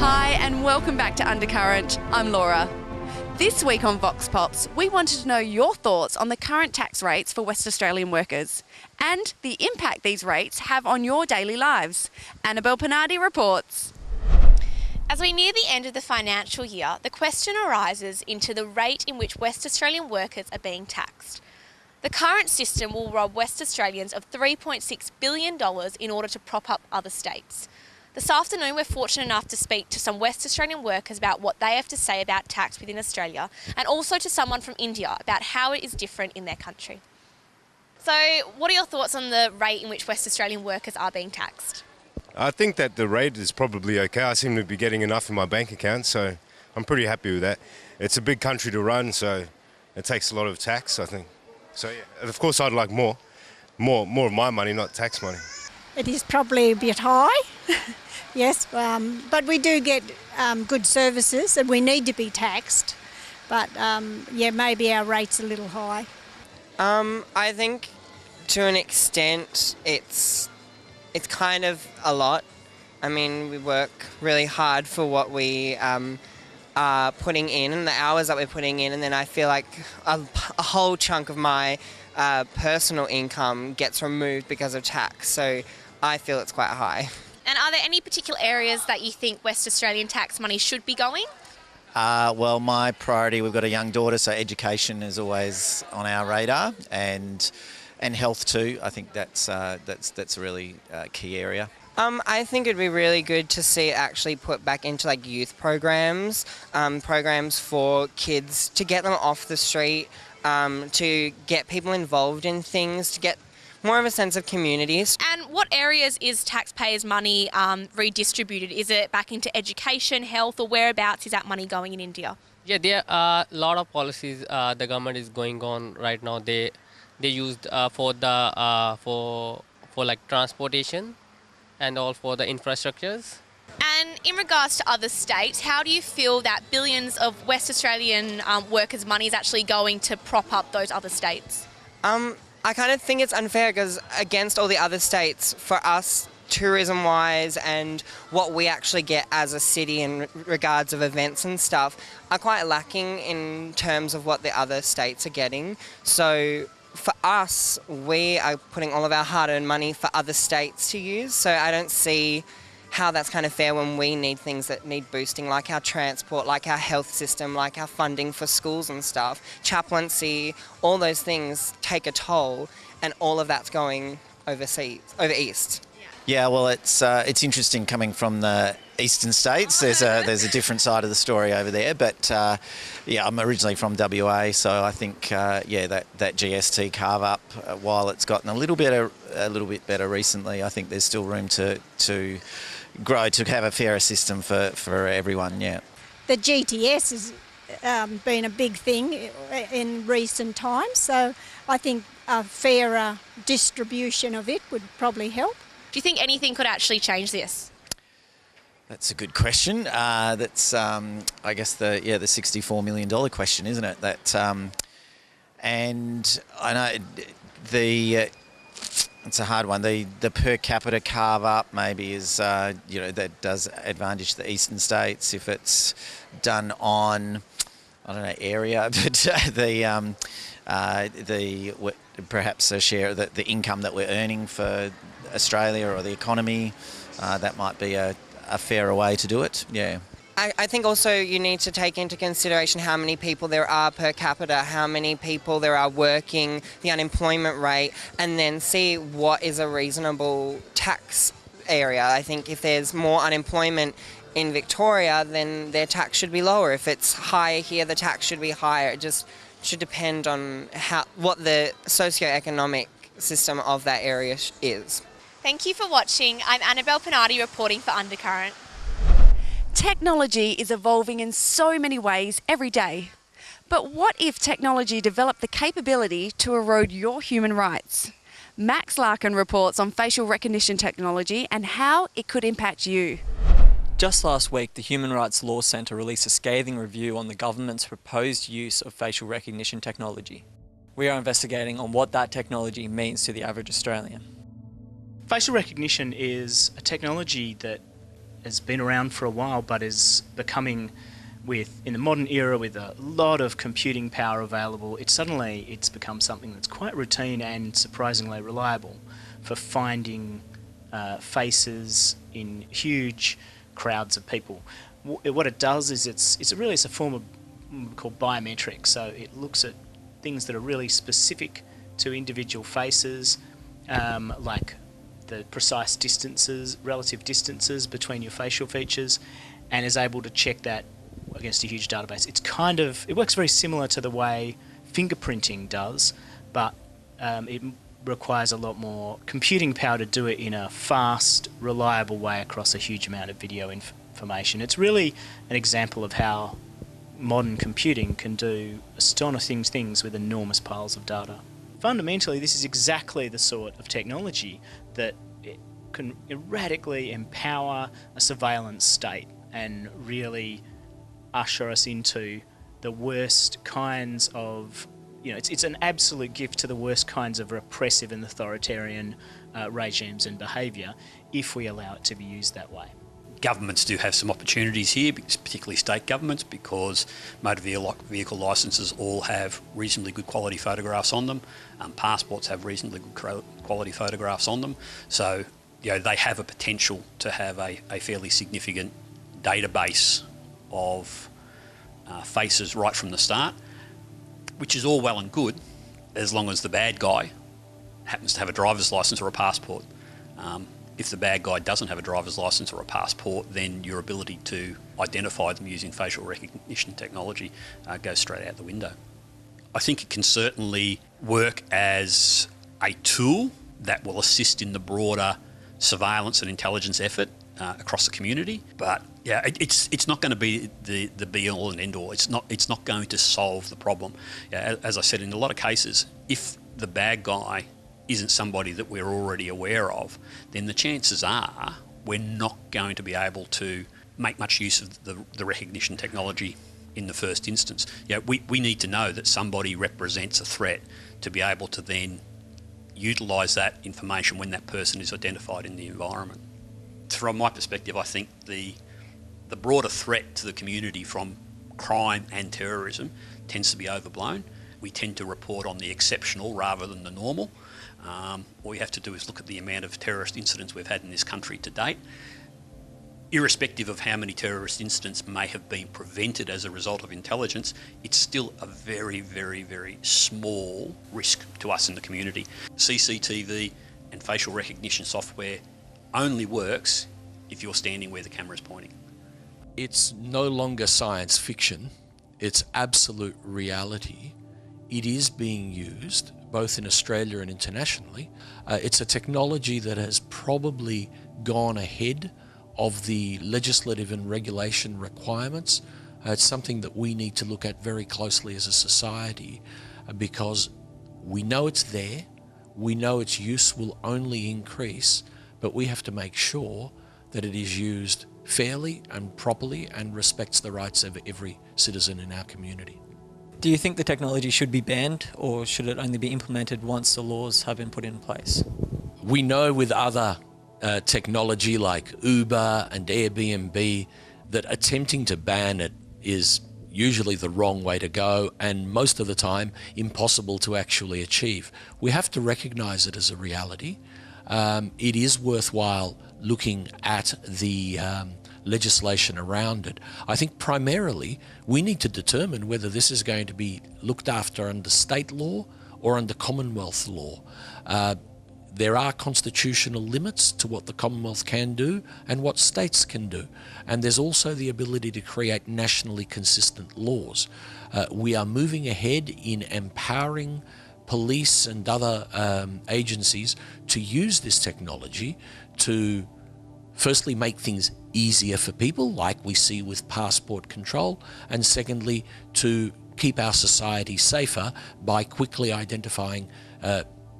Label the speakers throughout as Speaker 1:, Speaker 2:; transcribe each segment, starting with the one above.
Speaker 1: Hi and welcome back to Undercurrent. I'm Laura. This week on Vox Pops, we wanted to know your thoughts on the current tax rates for West Australian workers and the impact these rates have on your daily lives. Annabelle Pinardi reports.
Speaker 2: As we near the end of the financial year, the question arises into the rate in which West Australian workers are being taxed. The current system will rob West Australians of $3.6 billion in order to prop up other states. This afternoon, we're fortunate enough to speak to some West Australian workers about what they have to say about tax within Australia, and also to someone from India about how it is different in their country. So, what are your thoughts on the rate in which West Australian workers are being taxed?
Speaker 3: I think that the rate is probably okay. I seem to be getting enough in my bank account, so I'm pretty happy with that. It's a big country to run, so it takes a lot of tax, I think. So yeah, of course I'd like more of my money, not tax money.
Speaker 4: It is probably a bit high, yes, but we do get good services and we need to be taxed. But yeah, maybe our rate's a little high.
Speaker 5: I think to an extent it's kind of a lot. I mean, we work really hard for what we are putting in and the hours that we're putting in, and then I feel like a whole chunk of my personal income gets removed because of tax. So I feel it's quite high.
Speaker 2: And are there any particular areas that you think West Australian tax money should be going?
Speaker 6: Well, my priority, we've got a young daughter, so education is always on our radar, and health too. I think that's a really key area.
Speaker 5: I think it'd be really good to see it actually put back into like youth programs, programs for kids to get them off the street, to get people involved in things, to get more of a sense of communities.
Speaker 2: And what areas is taxpayers' money redistributed? Is it back into education, health, or whereabouts is that money going in India?
Speaker 7: Yeah, there are a lot of policies the government is going on right now. They used for like transportation and all for the infrastructures.
Speaker 2: And in regards to other states, how do you feel that billions of West Australian workers' money is actually going to prop up those other states?
Speaker 5: I kind of think it's unfair because against all the other states, for us, tourism-wise and what we actually get as a city in regards of events and stuff are quite lacking in terms of what the other states are getting. So for us, we are putting all of our hard-earned money for other states to use, so I don't see how that's kind of fair when we need things that need boosting, like our transport, like our health system, like our funding for schools and stuff, chaplaincy, all those things take a toll, and all of that's going overseas, over east.
Speaker 6: Yeah, well, it's interesting coming from the eastern states. There's a different side of the story over there, but yeah, I'm originally from WA, so I think yeah, that GST carve up, while it's gotten a little bit better recently, I think there's still room to grow, to have a fairer system for everyone. Yeah.
Speaker 4: The GTS has been a big thing in recent times, so I think a fairer distribution of it would probably help.
Speaker 2: Do you think anything could actually change this?
Speaker 6: That's a good question. That's I guess the $64 million question, isn't it? That and I know it's a hard one. The per capita carve up maybe is that does advantage the eastern states if it's done on, I don't know, area, but perhaps a share of the income that we're earning for Australia or the economy, that might be a fairer way to do it. Yeah.
Speaker 5: I think also you need to take into consideration how many people there are per capita, how many people there are working, the unemployment rate, and then see what is a reasonable tax area. I think if there's more unemployment in Victoria, then their tax should be lower. If it's higher here, the tax should be higher. It just should depend on what the socio-economic system of that area is.
Speaker 2: Thank you for watching. I'm Annabelle Pinardi reporting for Undercurrent.
Speaker 1: Technology is evolving in so many ways every day. But what if technology developed the capability to erode your human rights? Max Larkin reports on facial recognition technology and how it could impact you.
Speaker 8: Just last week, the Human Rights Law Centre released a scathing review on the government's proposed use of facial recognition technology. We are investigating on what that technology means to the average Australian.
Speaker 9: Facial recognition is a technology that has been around for a while, but is becoming, in the modern era, with a lot of computing power available, it's become something that's quite routine and surprisingly reliable for finding faces in huge crowds of people. What it does is it's a form of called biometrics. So it looks at things that are really specific to individual faces, like the precise distances, relative distances between your facial features, and is able to check that against a huge database. It works very similar to the way fingerprinting does, but it requires a lot more computing power to do it in a fast, reliable way across a huge amount of video information. It's really an example of how modern computing can do astonishing things with enormous piles of data. Fundamentally, this is exactly the sort of technology that can radically empower a surveillance state and really usher us into the worst kinds of, it's an absolute gift to the worst kinds of repressive and authoritarian regimes and behaviour if we allow it to be used that way.
Speaker 10: Governments do have some opportunities here, particularly state governments, because motor vehicle licences all have reasonably good quality photographs on them. Passports have reasonably good quality photographs on them. So, they have a potential to have a fairly significant database of faces right from the start, which is all well and good as long as the bad guy happens to have a driver's licence or a passport. If the bad guy doesn't have a driver's licence or a passport, then your ability to identify them using facial recognition technology goes straight out the window. I think it can certainly work as a tool that will assist in the broader surveillance and intelligence effort across the community, but it's not going to be the be all and end all. It's not going to solve the problem. As I said, in a lot of cases, if the bad guy isn't somebody that we're already aware of, then the chances are we're not going to be able to make much use of the recognition technology in the first instance. We need to know that somebody represents a threat to be able to then utilise that information when that person is identified in the environment. From my perspective, I think the broader threat to the community from crime and terrorism tends to be overblown. We tend to report on the exceptional rather than the normal. All we have to do is look at the amount of terrorist incidents we've had in this country to date. Irrespective of how many terrorist incidents may have been prevented as a result of intelligence, it's still a very, very, very small risk to us in the community. CCTV and facial recognition software only works if you're standing where the camera is pointing.
Speaker 11: It's no longer science fiction, it's absolute reality. It is being used both in Australia and internationally. It's a technology that has probably gone ahead of the legislative and regulation requirements. It's something that we need to look at very closely as a society because we know it's there, we know its use will only increase, but we have to make sure that it is used fairly and properly and respects the rights of every citizen in our community.
Speaker 8: Do you think the technology should be banned, or should it only be implemented once the laws have been put in place?
Speaker 11: We know with other technology like Uber and Airbnb that attempting to ban it is usually the wrong way to go and most of the time impossible to actually achieve. We have to recognise it as a reality. It is worthwhile looking at the legislation around it. I think primarily we need to determine whether this is going to be looked after under state law or under Commonwealth law. There are constitutional limits to what the Commonwealth can do and what states can do. And there's also the ability to create nationally consistent laws. We are moving ahead in empowering police and other agencies to use this technology to firstly make things easier for people, like we see with passport control, and secondly, to keep our society safer by quickly identifying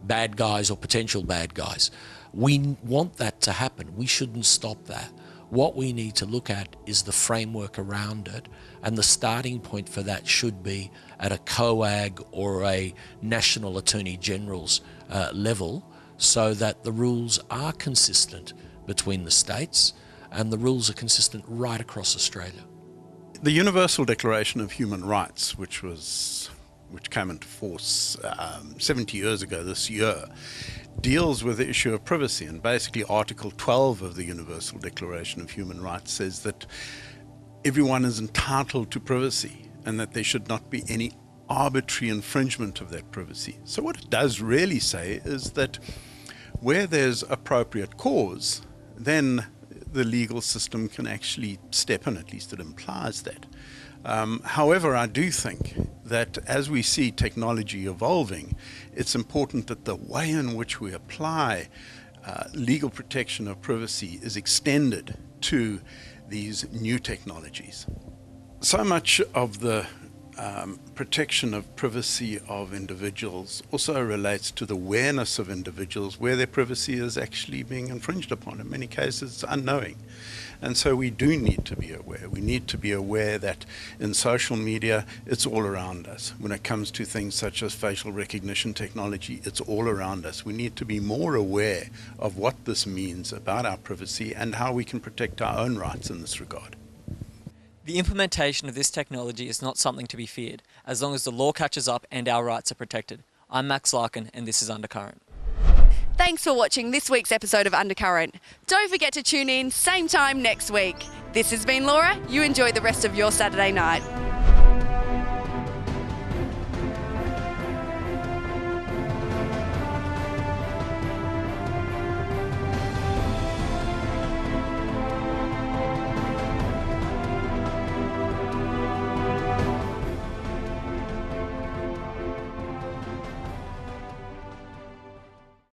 Speaker 11: bad guys or potential bad guys. We want that to happen. We shouldn't stop that. What we need to look at is the framework around it, and the starting point for that should be at a COAG or a National Attorney General's level, so that the rules are consistent between the states and the rules are consistent right across Australia.
Speaker 12: The Universal Declaration of Human Rights, which came into force 70 years ago this year, deals with the issue of privacy, and basically Article 12 of the Universal Declaration of Human Rights says that everyone is entitled to privacy and that there should not be any arbitrary infringement of that privacy. So what it does really say is that where there's appropriate cause, then the legal system can actually step in, at least it implies that. However, I do think that as we see technology evolving, it's important that the way in which we apply legal protection of privacy is extended to these new technologies. So much of the protection of privacy of individuals also relates to the awareness of individuals where their privacy is actually being infringed upon. In many cases, unknowing. And so we do need to be aware. We need to be aware that in social media, it's all around us. When it comes to things such as facial recognition technology, it's all around us. We need to be more aware of what this means about our privacy and how we can protect our own rights in this regard.
Speaker 8: The implementation of this technology is not something to be feared, as long as the law catches up and our rights are protected. I'm Max Larkin, and this is Undercurrent.
Speaker 1: Thanks for watching this week's episode of Undercurrent. Don't forget to tune in, same time next week. This has been Laura. You enjoy the rest of your Saturday night.